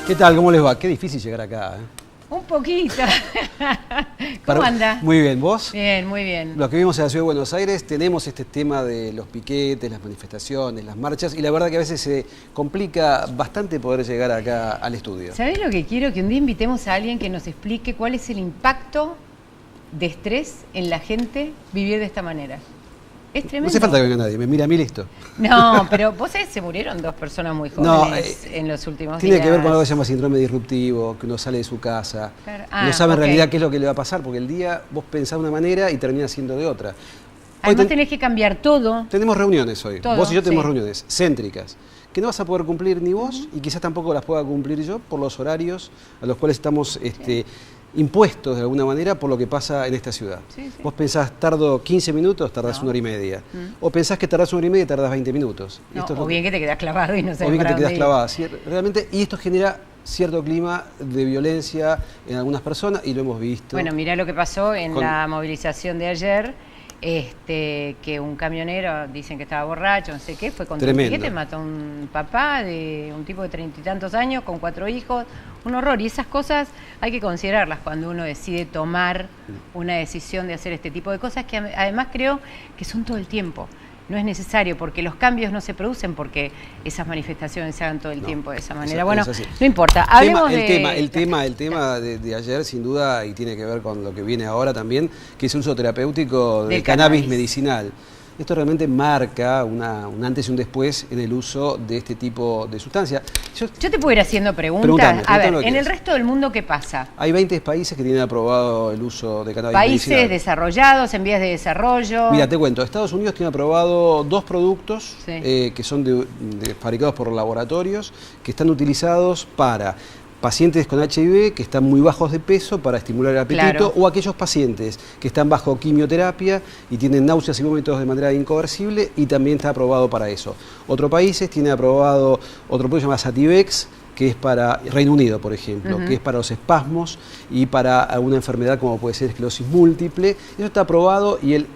¿Qué tal? ¿Cómo les va? Qué difícil llegar acá, ¿eh? Un poquito. ¿Cómo anda? Muy bien, ¿vos? Bien, muy bien. Los que vivimos en la Ciudad de Buenos Aires tenemos este tema de los piquetes, las manifestaciones, las marchas, y la verdad que a veces se complica bastante poder llegar acá al estudio. ¿Sabés lo que quiero? Que un día invitemos a alguien que nos explique cuál es el impacto de estrés en la gente vivir de esta manera. Es tremendo. No hace falta que venga nadie, me mira a mí, listo. No, pero vos sabés, se murieron 2 personas muy jóvenes en los últimos días. Tiene que ver con algo que se llama síndrome disruptivo, que uno sale de su casa, claro. No sabe en realidad qué es lo que le va a pasar, porque el día vos pensás de una manera y terminás siendo de otra. Además tenés que cambiar todo. Tenemos reuniones hoy, todo, vos y yo tenemos reuniones céntricas, que no vas a poder cumplir ni vos y quizás tampoco las pueda cumplir yo por los horarios a los cuales estamos impuestos de alguna manera por lo que pasa en esta ciudad. Vos pensás, tardo 15 minutos, tardás 1 hora y media. O pensás que tardás 1 hora y media y tardás 20 minutos. No, o bien que te quedás clavado y no sabés. O bien que te quedás clavado. ¿Sí? Realmente, y esto genera cierto clima de violencia en algunas personas y lo hemos visto. Bueno, mirá lo que pasó en la movilización de ayer. Que un camionero, dicen que estaba borracho, no sé qué, fue contra un piquete, mató a un papá de un tipo de 30 y tantos años con 4 hijos, un horror. Y esas cosas hay que considerarlas cuando uno decide tomar una decisión de hacer este tipo de cosas, que además creo que son todo el tiempo. No es necesario, porque los cambios no se producen porque esas manifestaciones se hagan todo el tiempo de esa manera. Bueno, no importa. Hablemos el tema de ayer, sin duda, y tiene que ver con lo que viene ahora también, que es el uso terapéutico del cannabis medicinal. Esto realmente marca un antes y un después en el uso de este tipo de sustancias. Yo te puedo ir haciendo preguntas. A ver, en el resto del mundo, ¿qué pasa? Hay 20 países que tienen aprobado el uso de cannabis medicinal. ¿Países desarrollados, en vías de desarrollo? Mira, te cuento. Estados Unidos tiene aprobado 2 productos que son fabricados por laboratorios, que están utilizados para pacientes con HIV que están muy bajos de peso para estimular el apetito, o aquellos pacientes que están bajo quimioterapia y tienen náuseas y vómitos de manera incoercible, y también está aprobado para eso. Otros países tienen aprobado otro producto que se llama Sativex, que es para Reino Unido, por ejemplo, que es para los espasmos y para alguna enfermedad como puede ser esclerosis múltiple. Eso está aprobado, y el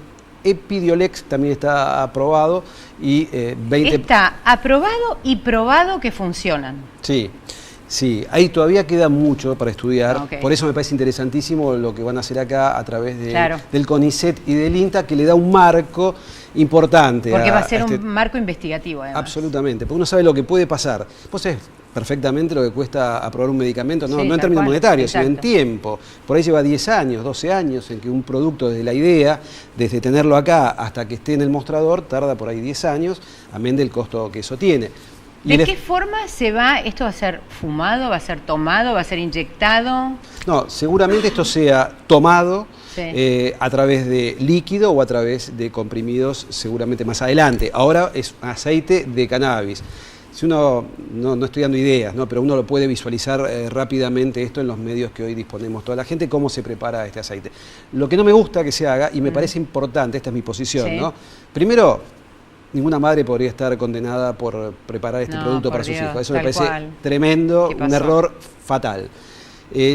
Epidiolex también está aprobado. Y Está aprobado y probado que funcionan. Sí. Sí, ahí todavía queda mucho para estudiar, por eso me parece interesantísimo lo que van a hacer acá a través del CONICET y del INTA, que le da un marco importante. Porque va a ser un marco investigativo, además. Absolutamente, porque uno sabe lo que puede pasar. Vos sabés perfectamente lo que cuesta aprobar un medicamento, no en términos monetarios, sino en tiempo. Por ahí lleva 10 años, 12 años en que un producto, desde la idea, desde tenerlo acá hasta que esté en el mostrador, tarda por ahí 10 años, amén del costo que eso tiene. ¿De qué forma se va? ¿Esto va a ser fumado, va a ser tomado, va a ser inyectado? No, seguramente esto sea tomado a través de líquido o a través de comprimidos seguramente más adelante. Ahora es aceite de cannabis. Si uno, no estoy dando ideas, pero uno lo puede visualizar rápidamente esto en los medios que hoy disponemos toda la gente, cómo se prepara este aceite. Lo que no me gusta que se haga, y me parece importante, esta es mi posición, primero, ninguna madre podría estar condenada por preparar este producto para sus hijos. Eso me parece tremendo, un error fatal.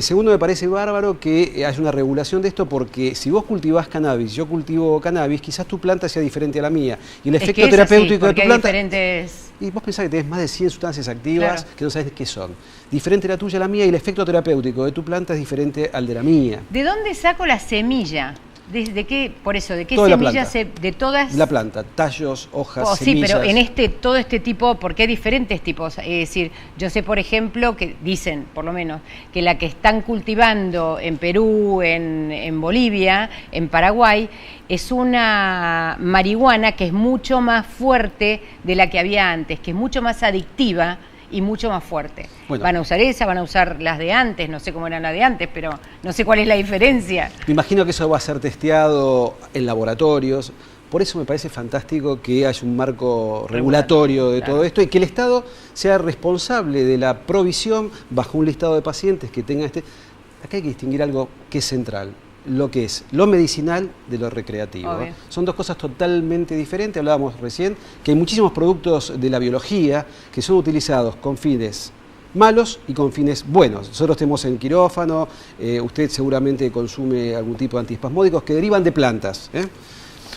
Segundo, me parece bárbaro que haya una regulación de esto, porque si vos cultivás cannabis, yo cultivo cannabis, quizás tu planta sea diferente a la mía. Y el efecto terapéutico de tu planta... Y vos pensás que tenés más de 100 sustancias activas que no sabés qué son. Diferente la tuya a la mía, y el efecto terapéutico de tu planta es diferente al de la mía. ¿De dónde saco la semilla? ¿De qué, por eso, de qué semillas? De todas. La planta, tallos, hojas, semillas. Sí, pero en todo este tipo, porque hay diferentes tipos. Es decir, yo sé, por ejemplo, que dicen, por lo menos, que la que están cultivando en Perú, en Bolivia, en Paraguay, es una marihuana que es mucho más fuerte de la que había antes, que es mucho más adictiva y mucho más fuerte. Bueno, van a usar esa, van a usar las de antes, no sé cómo eran las de antes, pero no sé cuál es la diferencia. Me imagino que eso va a ser testeado en laboratorios. Por eso me parece fantástico que haya un marco regulatorio de todo esto, y que el Estado sea responsable de la provisión bajo un listado de pacientes que tenga Acá hay que distinguir algo que es central: lo que es lo medicinal de lo recreativo. Son 2 cosas totalmente diferentes. Hablábamos recién que hay muchísimos productos de la biología que son utilizados con fines malos y con fines buenos. Nosotros tenemos en quirófano, usted seguramente consume algún tipo de antiespasmódicos que derivan de plantas.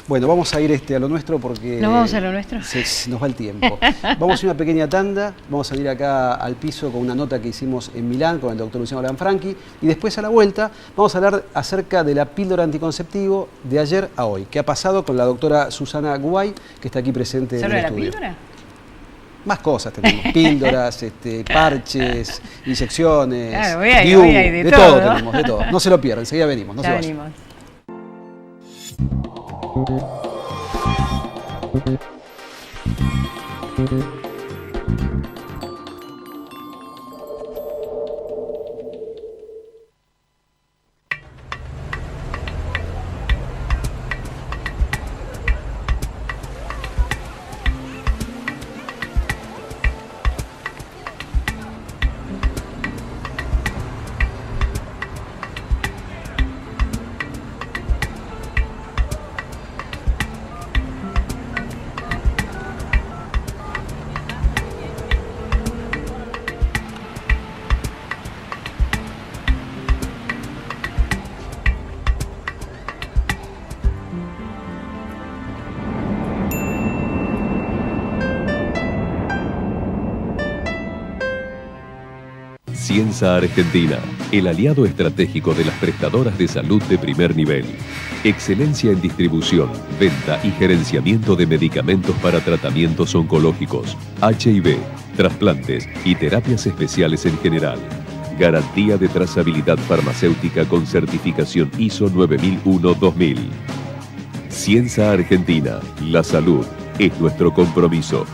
Bueno, vamos a ir a lo nuestro porque... ¿Nos vamos a lo nuestro? Nos va el tiempo. Vamos a ir una pequeña tanda, vamos a ir acá al piso con una nota que hicimos en Milán con el doctor Luciano Lanfranchi y después a la vuelta vamos a hablar acerca de la píldora anticonceptivo de ayer a hoy. ¿Qué ha pasado con la doctora Susana Guay, que está aquí presente en el estudio? ¿Solo la píldora? Más cosas tenemos, píldoras, parches, inyecciones, claro, voy ahí, de todo tenemos, de todo. No se lo pierdan, enseguida venimos, no se vayan. Venimos. Ciensa Argentina, el aliado estratégico de las prestadoras de salud de primer nivel. Excelencia en distribución, venta y gerenciamiento de medicamentos para tratamientos oncológicos, HIV, trasplantes y terapias especiales en general. Garantía de trazabilidad farmacéutica con certificación ISO 9001-2000. Ciensa Argentina, la salud es nuestro compromiso.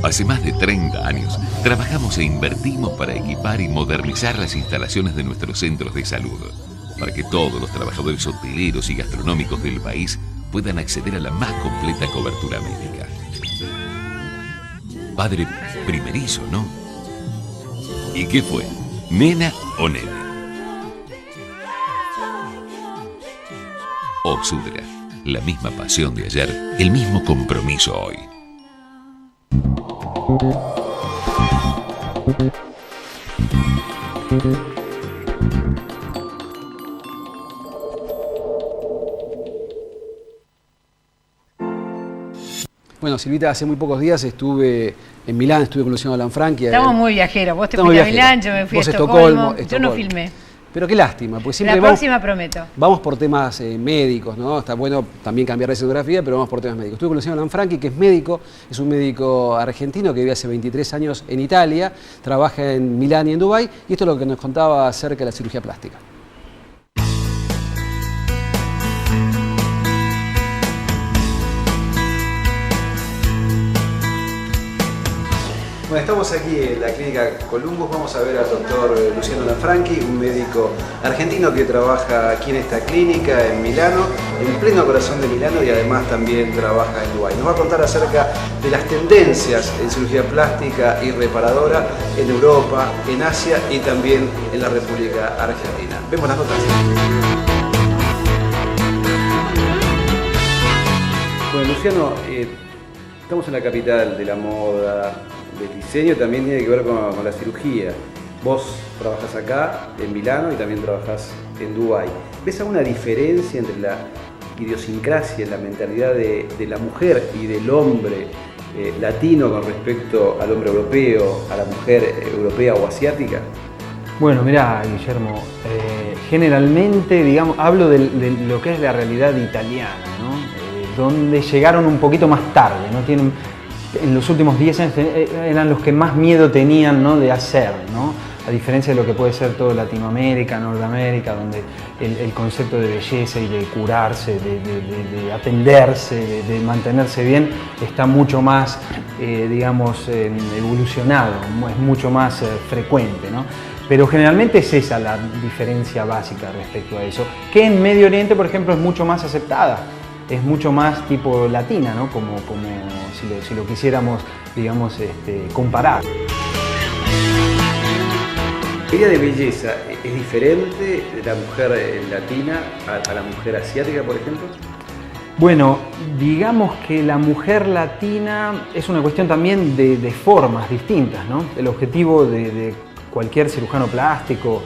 Hace más de 30 años, trabajamos e invertimos para equipar y modernizar las instalaciones de nuestros centros de salud, para que todos los trabajadores hoteleros y gastronómicos del país puedan acceder a la más completa cobertura médica. Padre primerizo, ¿no? ¿Y qué fue? ¿Nena o nene? Oxudra, la misma pasión de ayer, el mismo compromiso hoy. Bueno, Silvita, hace muy pocos días estuve en Milán, estuve con Luciano Lanfranchi. Estamos muy viajeros. Vos te fuiste a Milán, yo me fui a Estocolmo. Yo no filmé. Pero qué lástima, pues siempre la próxima prometo. Vamos por temas médicos, ¿no? Está bueno también cambiar de escenografía, pero vamos por temas médicos. Estuve con Luciano Lanfranchi, que es médico, es un médico argentino que vive hace 23 años en Italia, trabaja en Milán y en Dubái, y esto es lo que nos contaba acerca de la cirugía plástica. Bueno, estamos aquí en la clínica Columbus, vamos a ver al doctor Luciano Lanfranchi, un médico argentino que trabaja aquí en esta clínica en Milano, en pleno corazón de Milano, y además también trabaja en Dubái. Nos va a contar acerca de las tendencias en cirugía plástica y reparadora en Europa, en Asia y también en la República Argentina. Vemos las notas. Bueno, Luciano, estamos en la capital de la moda, del diseño, también tiene que ver con la cirugía. Vos trabajas acá, en Milano, y también trabajas en Dubái. ¿Ves alguna diferencia entre la idiosincrasia, la mentalidad de la mujer y del hombre latino con respecto al hombre europeo, a la mujer europea o asiática? Bueno, mirá, Guillermo, generalmente, digamos, hablo de lo que es la realidad italiana, ¿no? Donde llegaron un poquito más tarde, ¿no? En los últimos 10 años eran los que más miedo tenían, ¿no?, de hacer, ¿no? A diferencia de lo que puede ser todo Latinoamérica, Norteamérica, donde el concepto de belleza y de curarse, de atenderse, de mantenerse bien, está mucho más, digamos, evolucionado, es mucho más frecuente, ¿no? Pero generalmente es esa la diferencia básica respecto a eso, que en Medio Oriente, por ejemplo, es mucho más aceptada. Es mucho más tipo latina, ¿no? Como si lo quisiéramos, digamos, comparar. ¿La idea de belleza es diferente de la mujer latina a la mujer asiática, por ejemplo? Bueno, digamos que la mujer latina es una cuestión también de formas distintas, ¿no? El objetivo de cualquier cirujano plástico,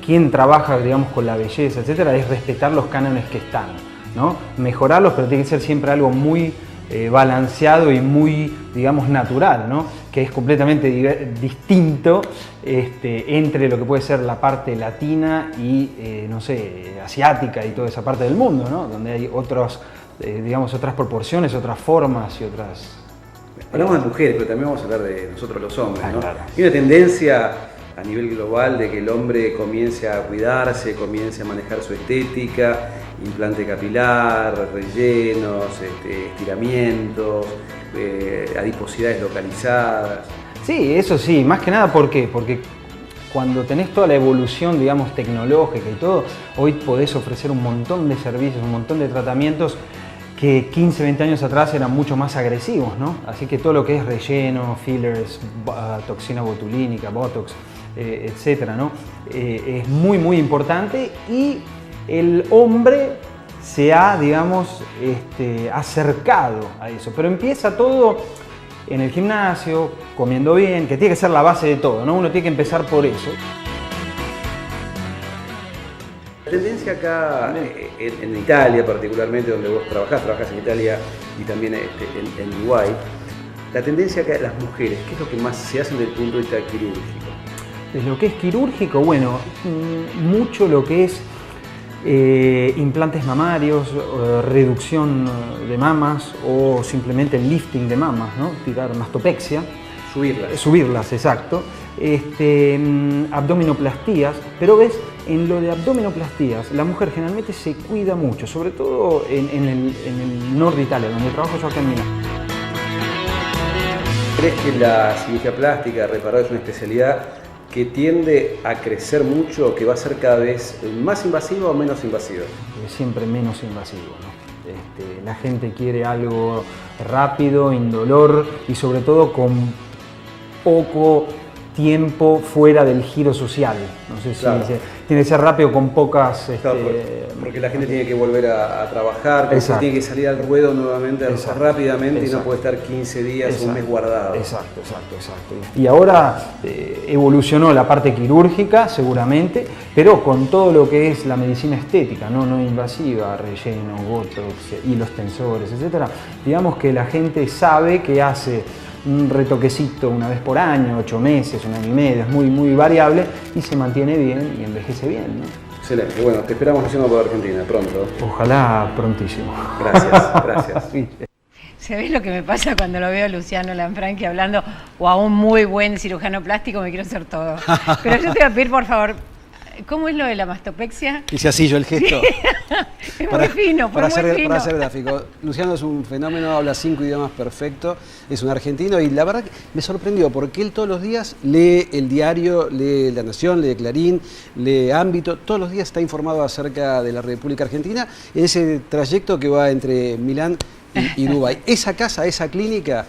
quien trabaja, digamos, con la belleza, etcétera, es respetar los cánones que están. ¿no? Mejorarlos, pero tiene que ser siempre algo muy balanceado y muy, digamos, natural, ¿no? Que es completamente distinto entre lo que puede ser la parte latina y, no sé, asiática y toda esa parte del mundo, ¿no? Donde hay otras proporciones, otras formas y otras... Hablamos de mujeres, pero también vamos a hablar de nosotros los hombres, ¿no? Claro. Hay una tendencia a nivel global de que el hombre comience a cuidarse, comience a manejar su estética, implante capilar, rellenos, estiramientos, adiposidades localizadas. Sí, eso sí, más que nada, ¿por qué? Porque cuando tenés toda la evolución, digamos, tecnológica y todo, hoy podés ofrecer un montón de servicios, un montón de tratamientos que 15, 20 años atrás eran mucho más agresivos, ¿no? Así que todo lo que es relleno, fillers, toxina botulínica, botox, etcétera, ¿no? Es muy, muy importante y el hombre se ha, digamos, acercado a eso. Pero empieza todo en el gimnasio, comiendo bien, que tiene que ser la base de todo, ¿no? Uno tiene que empezar por eso. La tendencia acá, en Italia particularmente, donde vos trabajás en Italia y también en Uruguay, la tendencia acá de las mujeres, ¿qué es lo que más se hace desde el punto de vista quirúrgico? Desde lo que es quirúrgico, bueno, mucho lo que es implantes mamarios, reducción de mamas o simplemente el lifting de mamas, ¿no? Tirar mastopexia. Subirlas, exacto. Abdominoplastías, pero ves, en lo de abdominoplastías, la mujer generalmente se cuida mucho, sobre todo en el norte de Italia, donde trabajo yo acá en Milán. ¿Crees que la cirugía plástica, reparar, es una especialidad que tiende a crecer mucho, que va a ser cada vez más invasiva o menos invasiva? Siempre menos invasivo, ¿no? La gente quiere algo rápido, indolor y sobre todo con poco tiempo fuera del giro social. No sé si tiene que ser rápido con pocas... Claro, porque la gente tiene que volver a trabajar, tiene que salir al ruedo nuevamente rápidamente y no puede estar 15 días o un mes guardado. Exacto. Y ahora evolucionó la parte quirúrgica seguramente, pero con todo lo que es la medicina estética, no invasiva, relleno, botox, hilos tensores, etc. Digamos que la gente sabe que hace un retoquecito una vez por año, 8 meses, un año y medio, es muy, muy variable y se mantiene bien y envejece bien, ¿no? Excelente. Bueno, te esperamos Luciano por Argentina pronto. Ojalá prontísimo. Gracias. ¿Sabés lo que me pasa cuando lo veo a Luciano Lanfranchi hablando o a un muy buen cirujano plástico? Me quiero hacer todo. Pero yo te voy a pedir, por favor, ¿cómo es lo de la mastopexia? Hice así yo el gesto. Sí. Es muy fino, para ser gráfico. Luciano es un fenómeno, habla 5 idiomas perfecto, es un argentino y la verdad que me sorprendió porque él todos los días lee el diario, lee La Nación, lee Clarín, lee Ámbito, todos los días está informado acerca de la República Argentina en ese trayecto que va entre Milán y Dubái. Esa casa, esa clínica...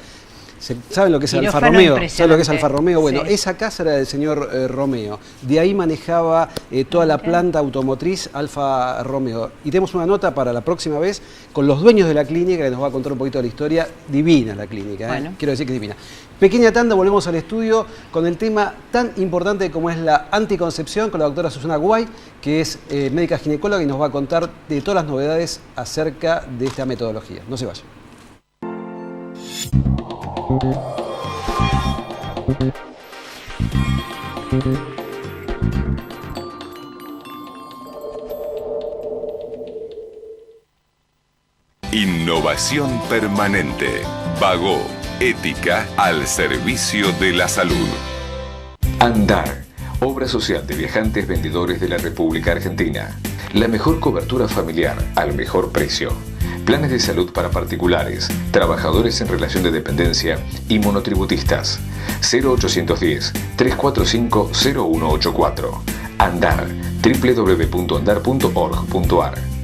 ¿Saben lo que es Alfa Romeo? ¿Saben lo que es Alfa Romeo? Bueno, sí. Esa casa era del señor Romeo. De ahí manejaba toda la planta automotriz Alfa Romeo. Y tenemos una nota para la próxima vez con los dueños de la clínica que nos va a contar un poquito de la historia. Divina la clínica, bueno. Quiero decir que es divina. Pequeña tanda, volvemos al estudio con el tema tan importante como es la anticoncepción con la doctora Susana Guay, que es médica ginecóloga y nos va a contar de todas las novedades acerca de esta metodología. No se vayan. Innovación permanente. Vago. Ética al servicio de la salud. Andar. Obra social de viajantes vendedores de la República Argentina. La mejor cobertura familiar al mejor precio. Planes de salud para particulares, trabajadores en relación de dependencia y monotributistas. 0810-345-0184. Andar. www.andar.org.ar.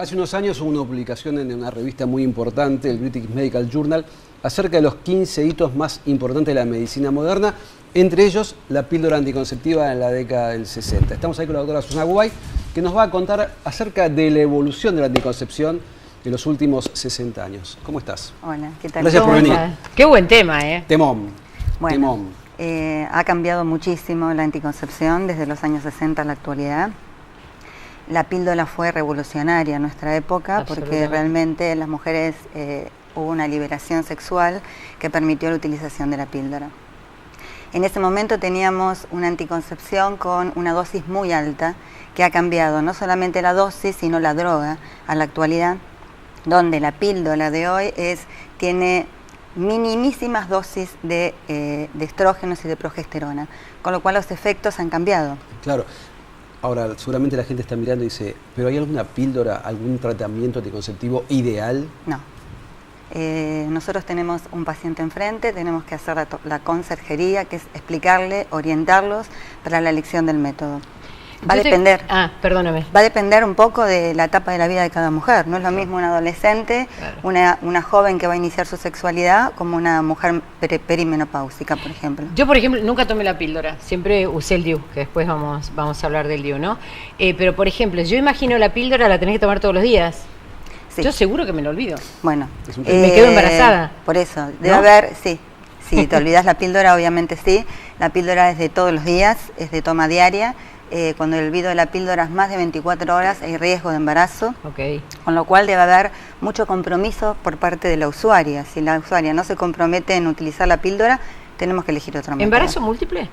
Hace unos años hubo una publicación en una revista muy importante, el British Medical Journal, acerca de los 15 hitos más importantes de la medicina moderna, entre ellos la píldora anticonceptiva en la década del 60. Estamos ahí con la doctora Susana Guay, que nos va a contar acerca de la evolución de la anticoncepción en los últimos 60 años. ¿Cómo estás? Hola, ¿qué tal? Gracias por venir. Qué buen tema, ¿eh? Temón. Bueno, Temón. Ha cambiado muchísimo la anticoncepción desde los años 60 a la actualidad. La píldora fue revolucionaria en nuestra época porque realmente las mujeres hubo una liberación sexual que permitió la utilización de la píldora. En ese momento teníamos una anticoncepción con una dosis muy alta que ha cambiado no solamente la dosis sino la droga a la actualidad, donde la píldora de hoy tiene minimísimas dosis de estrógenos y de progesterona, con lo cual los efectos han cambiado. Claro. Ahora, seguramente la gente está mirando y dice, ¿pero hay alguna píldora, algún tratamiento anticonceptivo ideal? No. Nosotros tenemos un paciente enfrente, tenemos que hacer la conserjería, que es explicarle, orientarlos para la elección del método. Va a depender. Perdóname. Va a depender un poco de la etapa de la vida de cada mujer. No es lo mismo un adolescente, una joven que va a iniciar su sexualidad, como una mujer perimenopáusica, por ejemplo. Yo, por ejemplo, nunca tomé la píldora. Siempre usé el DIU, que después vamos a hablar del DIU, ¿no? Pero, por ejemplo, yo imagino la píldora la tenés que tomar todos los días. Sí. Yo seguro que me lo olvido. Bueno. Me quedo embarazada. Por eso. Debe haber, sí. Si te olvidas la píldora, obviamente sí. La píldora es de todos los días, es de toma diaria. Cuando el olvido de la píldora es más de 24 horas, hay riesgo de embarazo, con lo cual debe haber mucho compromiso por parte de la usuaria. Si la usuaria no se compromete en utilizar la píldora, tenemos que elegir otro método. ¿Embarazo múltiple?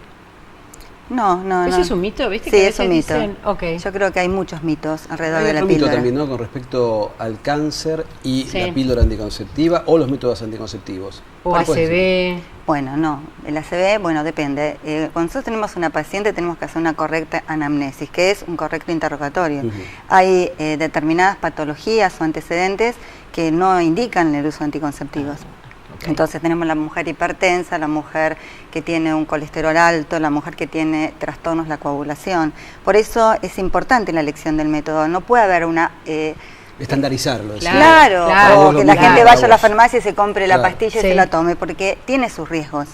No. ¿Eso es un mito? ¿Viste? Sí, que es un mito. Dicen, Yo creo que hay muchos mitos alrededor de la píldora. Hay otro mito también, ¿no? Con respecto al cáncer y la píldora anticonceptiva o los métodos anticonceptivos. O ACV. Bueno, no. El ACV, bueno, depende. Cuando nosotros tenemos una paciente tenemos que hacer una correcta anamnesis, que es un correcto interrogatorio. Hay determinadas patologías o antecedentes que no indican el uso de anticonceptivos. Entonces tenemos la mujer hipertensa, la mujer que tiene un colesterol alto, la mujer que tiene trastornos de la coagulación. Por eso es importante la elección del método. No puede haber una... estandarizarlo. Claro, o que la gente vaya a la farmacia y se compre la pastilla y se la tome, porque tiene sus riesgos.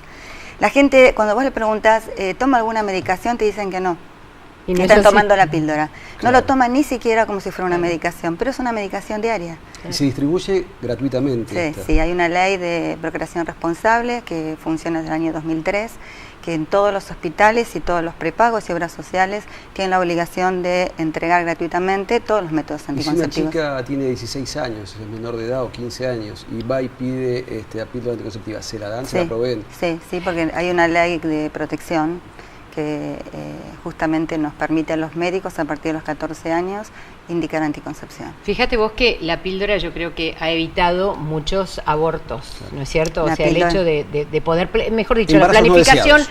La gente, cuando vos le preguntas, ¿toma alguna medicación? Te dicen que no. Y no están tomando la píldora. No lo toman ni siquiera como si fuera una medicación, pero es una medicación diaria. Y se distribuye gratuitamente. Sí, hay una ley de procreación responsable que funciona desde el año 2003, que en todos los hospitales y todos los prepagos y obras sociales tienen la obligación de entregar gratuitamente todos los métodos anticonceptivos. Si una chica tiene 16 años, es menor de edad o 15 años, y va y pide la píldora anticonceptiva, ¿se la dan, se la proveen? Sí, porque hay una ley de protección que justamente nos permite a los médicos a partir de los 14 años indicar anticoncepción. Fíjate vos que la píldora yo creo que ha evitado muchos abortos, ¿no es cierto? O sea, el hecho de poder, mejor dicho, la planificación,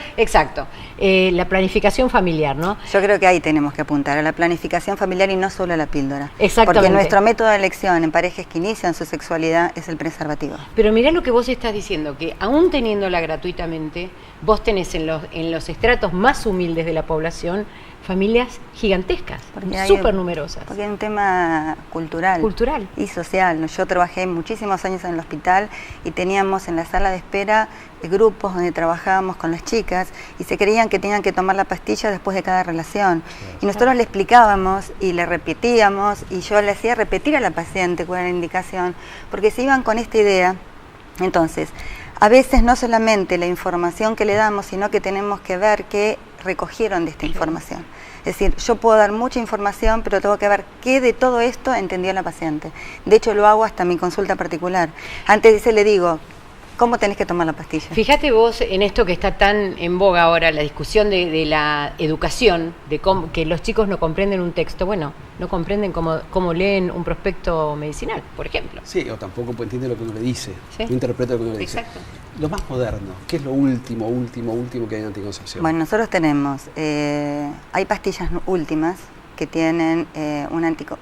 la planificación familiar, ¿no? Yo creo que ahí tenemos que apuntar, a la planificación familiar y no solo a la píldora. Exactamente. Porque nuestro método de elección en parejas que inician su sexualidad es el preservativo. Pero mirá lo que vos estás diciendo, que aún teniéndola gratuitamente, vos tenés en los estratos más humildes de la población familias gigantescas, súper numerosas. Porque hay un tema cultural y social. Yo trabajé muchísimos años en el hospital y teníamos en la sala de espera grupos donde trabajábamos con las chicas y se creían que tenían que tomar la pastilla después de cada relación. Y nosotros le explicábamos y le repetíamos y yo le hacía repetir a la paciente cuál era la indicación, porque se iban con esta idea. Entonces, a veces no solamente la información que le damos, sino que tenemos que ver qué recogieron de esta información. Es decir, yo puedo dar mucha información, pero tengo que ver qué de todo esto entendió la paciente. De hecho, lo hago hasta en mi consulta particular. Antes de eso le digo, ¿cómo tenés que tomar la pastilla? Fíjate vos en esto que está tan en boga ahora, la discusión de la educación, de que los chicos no comprenden un texto. Bueno, no comprenden cómo leen un prospecto medicinal, por ejemplo. Sí, o tampoco entiende lo que uno le dice, no interpreta lo que uno le dice. Exacto. Lo más moderno, ¿qué es lo último que hay en anticoncepción? Bueno, nosotros tenemos, hay pastillas últimas que tienen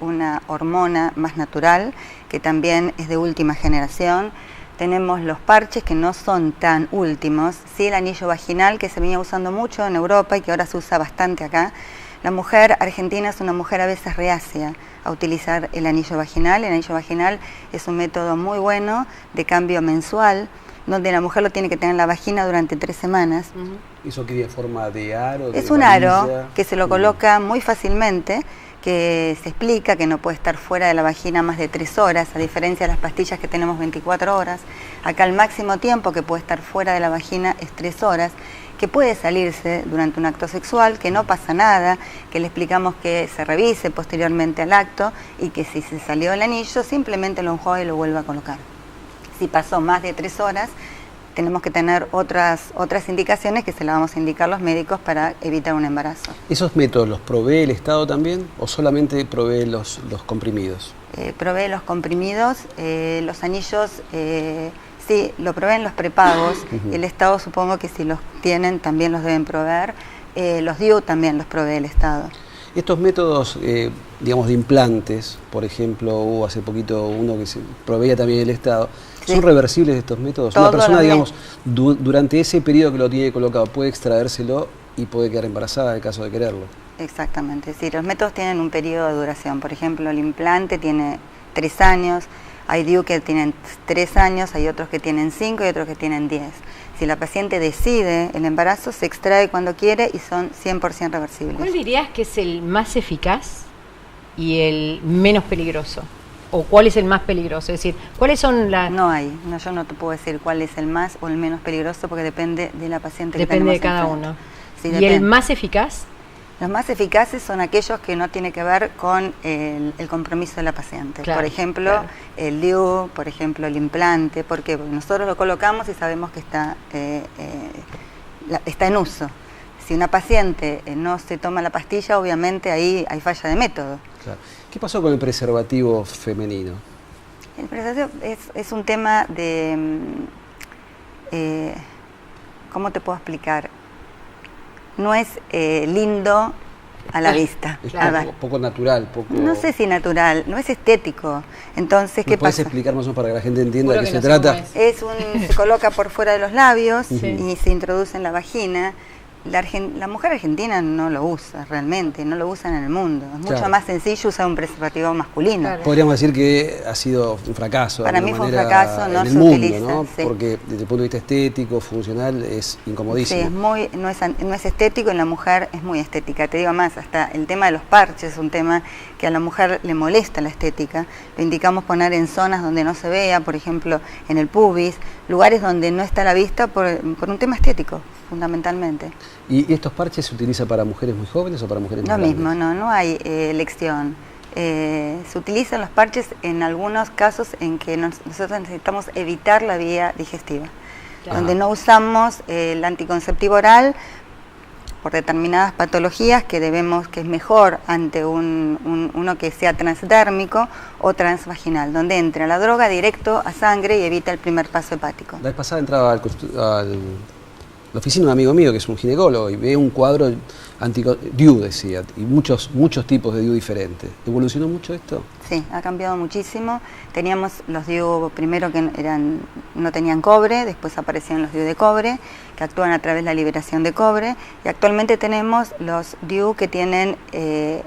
una hormona más natural, que también es de última generación. Tenemos los parches que no son tan últimos, sí el anillo vaginal que se venía usando mucho en Europa y que ahora se usa bastante acá. La mujer argentina es una mujer a veces reacia a utilizar el anillo vaginal. El anillo vaginal es un método muy bueno de cambio mensual, donde la mujer lo tiene que tener en la vagina durante 3 semanas. ¿Eso qué forma de aro? Es un aro que se lo coloca muy fácilmente, que se explica que no puede estar fuera de la vagina más de 3 horas, a diferencia de las pastillas que tenemos 24 horas. Acá el máximo tiempo que puede estar fuera de la vagina es 3 horas, que puede salirse durante un acto sexual, que no pasa nada, que le explicamos que se revise posteriormente al acto y que si se salió el anillo, simplemente lo enjuaga y lo vuelve a colocar. Si pasó más de 3 horas, tenemos que tener otras indicaciones que se las vamos a indicar los médicos para evitar un embarazo. ¿Esos métodos los provee el Estado también o solamente provee los comprimidos? Provee los comprimidos, los anillos, sí, lo proveen los prepagos. El Estado supongo que si los tienen también los deben proveer. Los DIU también los provee el Estado. Estos métodos, digamos, de implantes, por ejemplo, hubo hace poquito uno que se proveía también el Estado. ¿Son reversibles estos métodos? Una persona, digamos, durante ese periodo que lo tiene colocado, puede extraérselo y puede quedar embarazada en el caso de quererlo. Exactamente, sí, los métodos tienen un periodo de duración. Por ejemplo, el implante tiene 3 años, hay DIU que tienen 3 años, hay otros que tienen 5 y otros que tienen 10. Si la paciente decide el embarazo, se extrae cuando quiere y son 100% reversibles. ¿Cuál dirías que es el más eficaz y el menos peligroso? ¿O cuál es el más peligroso? Es decir, ¿cuáles son las...? No hay, yo no te puedo decir cuál es el más o el menos peligroso porque depende de la paciente que tenemos. Depende de cada uno. Sí, ¿Y el más eficaz? Los más eficaces son aquellos que no tienen que ver con el compromiso de la paciente. Claro, por ejemplo, el DIU, por ejemplo, el implante. ¿Por qué? Porque nosotros lo colocamos y sabemos que está en uso. Si una paciente no se toma la pastilla, obviamente ahí hay falla de método. Claro. ¿Qué pasó con el preservativo femenino? El preservativo es un tema de... ¿cómo te puedo explicar? No es lindo a la vista. Es poco natural, poco... No sé si natural, no es estético. Entonces, ¿qué pasa? ¿Puedes explicar más o menos para que la gente entienda de qué se trata? Se coloca por fuera de los labios y se introduce en la vagina. La mujer argentina no lo usa realmente, no lo usan en el mundo. Es mucho más sencillo usar un preservativo masculino. Claro. Podríamos decir que ha sido un fracaso. Para mí fue un fracaso, no se utiliza. ¿No? Sí. Porque desde el punto de vista estético, funcional, es incomodísimo. Sí, no es estético, en la mujer es muy estética. Te digo más, hasta el tema de los parches es un tema que a la mujer le molesta la estética. Lo indicamos poner en zonas donde no se vea, por ejemplo, en el pubis, lugares donde no está a la vista por un tema estético, fundamentalmente. ¿Y estos parches se utilizan para mujeres muy jóvenes o para mujeres más grandes? Lo mismo, no hay elección. Se utilizan los parches en algunos casos en que nosotros necesitamos evitar la vía digestiva, donde no usamos el anticonceptivo oral por determinadas patologías que es mejor ante uno que sea transdérmico o transvaginal, donde entra la droga directo a sangre y evita el primer paso hepático. La vez pasada entraba la oficina de un amigo mío que es un ginecólogo y ve un cuadro DIU, decía, y muchos tipos de DIU diferentes. ¿Evolucionó mucho esto? Sí, ha cambiado muchísimo. Teníamos los DIU primero que no tenían cobre, después aparecieron los DIU de cobre, que actúan a través de la liberación de cobre, y actualmente tenemos los DIU que tienen, que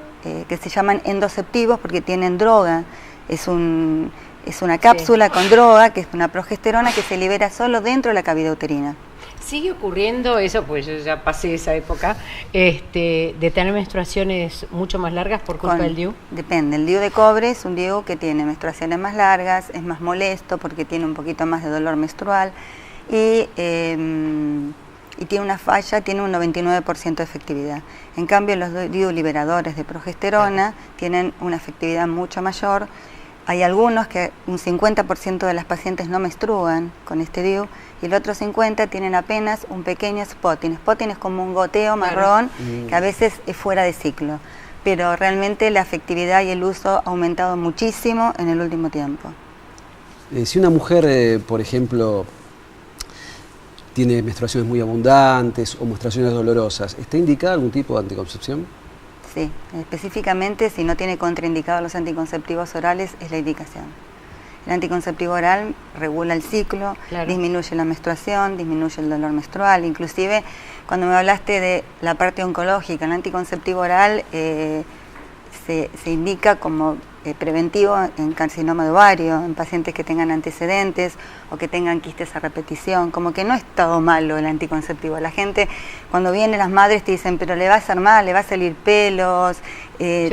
se llaman endoceptivos porque tienen droga. Es una cápsula con droga, que es una progesterona que se libera solo dentro de la cavidad uterina. ¿Sigue ocurriendo eso? Pues yo ya pasé esa época, de tener menstruaciones mucho más largas por culpa del DIU. Depende, el DIU de cobre es un DIU que tiene menstruaciones más largas, es más molesto porque tiene un poquito más de dolor menstrual y tiene una falla, tiene un 99% de efectividad. En cambio, los DIU liberadores de progesterona tienen una efectividad mucho mayor. Hay algunos que un 50% de las pacientes no menstruan con este DIU y el otro 50% tienen apenas un pequeño spotting. Spotting es como un goteo marrón que a veces es fuera de ciclo, pero realmente la efectividad y el uso ha aumentado muchísimo en el último tiempo. Si una mujer, por ejemplo, tiene menstruaciones muy abundantes o menstruaciones dolorosas, ¿está indicada algún tipo de anticoncepción? Sí, específicamente si no tiene contraindicados los anticonceptivos orales es la indicación. El anticonceptivo oral regula el ciclo, disminuye la menstruación, disminuye el dolor menstrual, inclusive Cuando me hablaste de la parte oncológica, el anticonceptivo oral se indica como preventivo en carcinoma de ovario, en pacientes que tengan antecedentes o que tengan quistes a repetición, como que no es todo malo el anticonceptivo. La gente, cuando vienen las madres te dicen, pero le va a hacer mal, le va a salir pelos,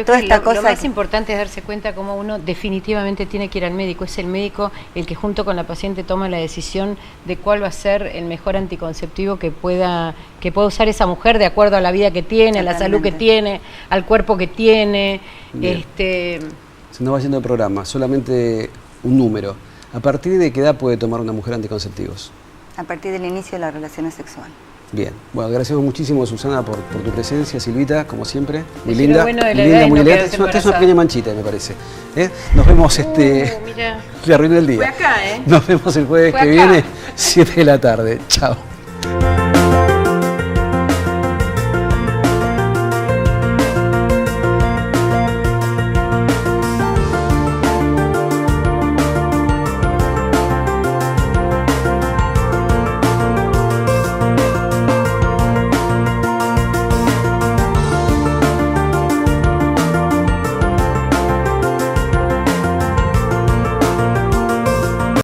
toda esta cosa. Lo más importante es darse cuenta cómo uno definitivamente tiene que ir al médico. Es el médico el que junto con la paciente toma la decisión de cuál va a ser el mejor anticonceptivo que pueda usar esa mujer de acuerdo a la vida que tiene, a la salud que tiene, al cuerpo que tiene. Se nos va yendo el programa, solamente un número. ¿A partir de qué edad puede tomar una mujer anticonceptivos? A partir del inicio de la relación sexual. Bien, bueno, agradecemos muchísimo, Susana, por tu presencia, Silvita, como siempre. Muy sí, linda, bueno de la muy linda, muy no elegante. Es una pequeña manchita, me parece. Nos vemos, le arruiné el día. Fue acá, Nos vemos el jueves que viene, 7 de la tarde. Chao.